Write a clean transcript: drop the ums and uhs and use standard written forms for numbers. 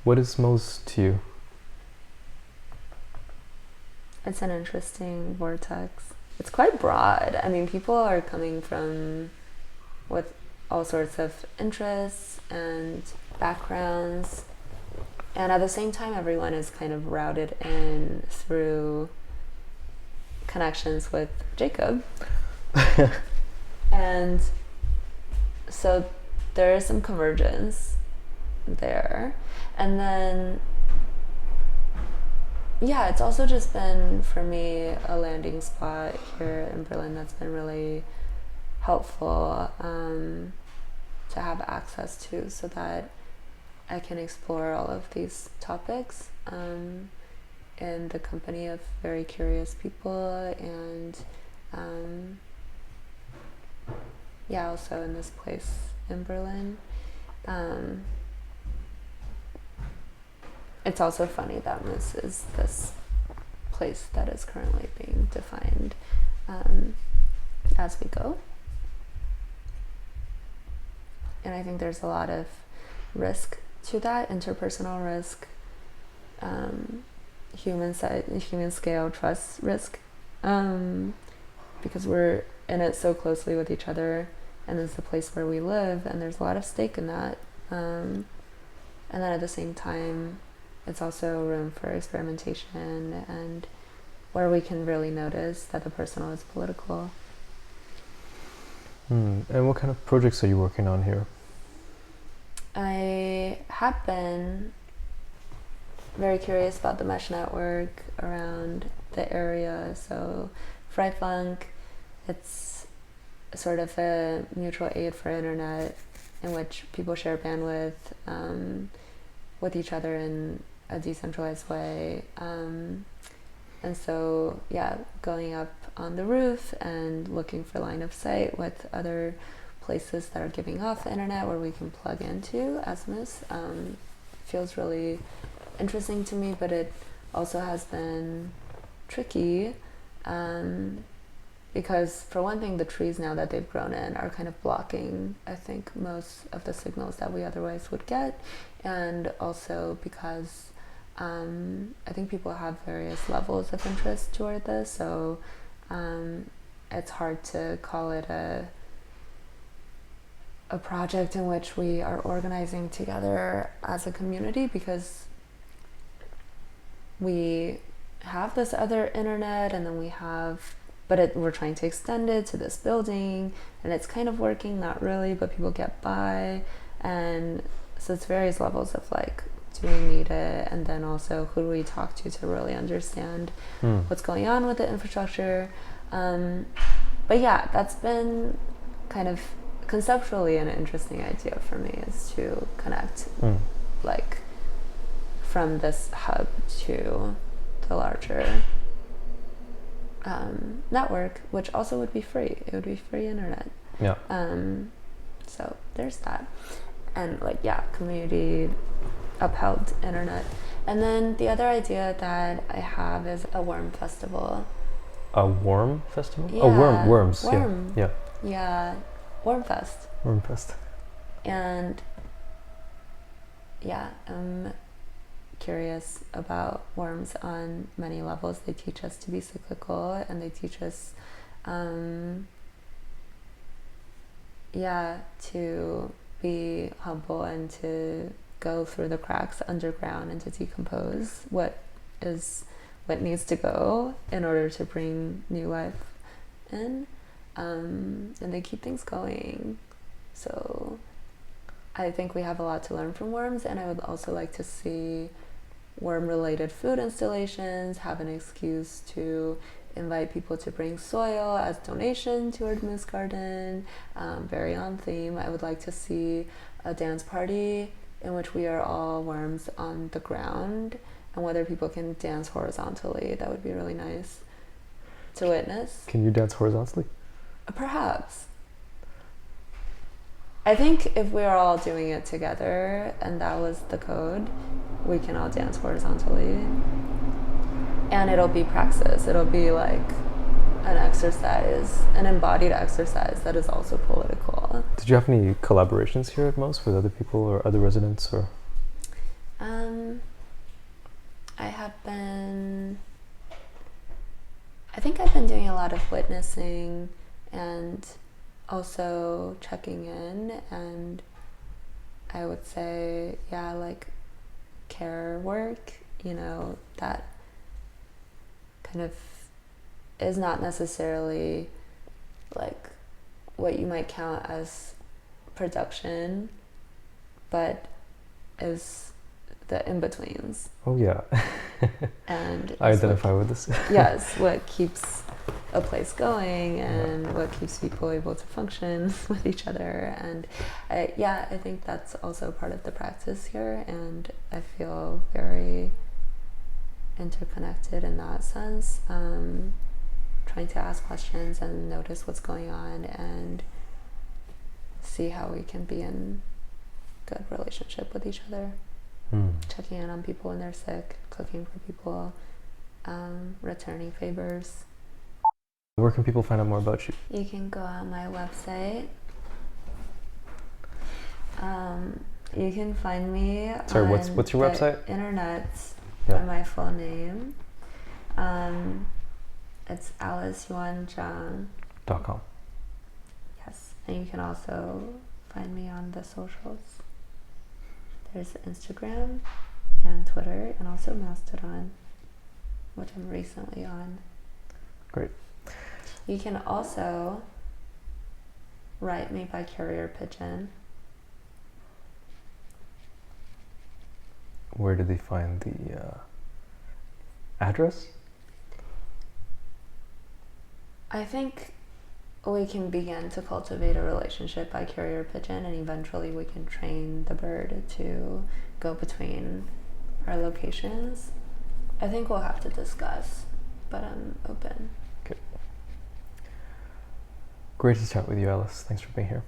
What is Moos to you? It's an interesting vortex. It's quite broad. I mean, people are coming from with all sorts of interests and backgrounds, and at the same time, everyone is kind of routed in through connections with Jacob. And so there is some convergence there. And then, yeah, it's also just been, for me, a landing spot here in Berlin that's been really helpful to have access to, so that I can explore all of these topics in the company of very curious people, and yeah, also in this place in Berlin. It's also funny that Moos is this place that is currently being defined as we go. And I think there's a lot of risk to that, interpersonal risk, human scale trust risk, because we're in it so closely with each other, and it's the place where we live, and there's a lot of stake in that. And then at the same time, it's also room for experimentation, and where we can really notice that the personal is political. And what kind of projects are you working on here? I have been very curious about the mesh network around the area. So Freifunk, it's sort of a mutual aid for internet in which people share bandwidth with each other in a decentralized way. And so, yeah, going up on the roof and looking for line of sight with other places that are giving off the internet where we can plug into as Moos feels really interesting to me, but it also has been tricky because, for one thing, the trees now that they've grown in are kind of blocking, I think, most of the signals that we otherwise would get, and also because I think people have various levels of interest toward this, so it's hard to call it a project in which we are organizing together as a community, because we have this other internet, and then we're trying to extend it to this building, and it's kind of working, not really, but people get by, and so it's various levels of like, do we need it, and then also who do we talk to really understand what's going on with the infrastructure. But yeah, that's been kind of conceptually an interesting idea for me, is to connect like from this hub to the larger network, which also would be free. It would be free internet. Yeah. So there's that. And like, yeah, community upheld internet. And then the other idea that I have is a worm festival. A worm festival? Yeah, oh, worms. Worm. Yeah. Yeah, Worm Fest. Worm fest. And yeah, I'm curious about worms on many levels. They teach us to be cyclical, and they teach us to be humble and to go through the cracks underground and to decompose what needs to go in order to bring new life in, and they keep things going. So I think we have a lot to learn from worms, and I would also like to see worm-related food installations have an excuse to invite people to bring soil as donation to our Moos Garden, very on theme. I would like to see a dance party in which we are all worms on the ground, and whether people can dance horizontally. That would be really nice to witness. Can you dance horizontally? Perhaps. I think if we are all doing it together and that was the code, we can all dance horizontally. And it'll be praxis. It'll be like an exercise, an embodied exercise that is also political. Did you have any collaborations here at Moos with other people or other residents, or? I think I've been doing a lot of witnessing and also checking in, and I would say, yeah, like care work, that kind of is not necessarily like what you might count as production, but is the in-betweens. Oh yeah. And I identify with this. yes, what keeps a place going and what keeps people able to function with each other. And I think that's also part of the practice here, and I feel very interconnected in that sense. Trying to ask questions and notice what's going on and see how we can be in good relationship with each other. Checking in on people when they're sick, cooking for people, returning favors. Where can people find out more about you? You can go on my website. You can find me Sorry, on what's your website? Internet by my full name. It's AliceYuan.com. Yes, and you can also find me on the socials. There's Instagram and Twitter and also Mastodon, which I'm recently on. Great. You can also write me by carrier pigeon. Where did they find the address? I think we can begin to cultivate a relationship by carrier pigeon, and eventually we can train the bird to go between our locations. I think we'll have to discuss, but I'm open. Okay. Great to chat with you, Alice. Thanks for being here.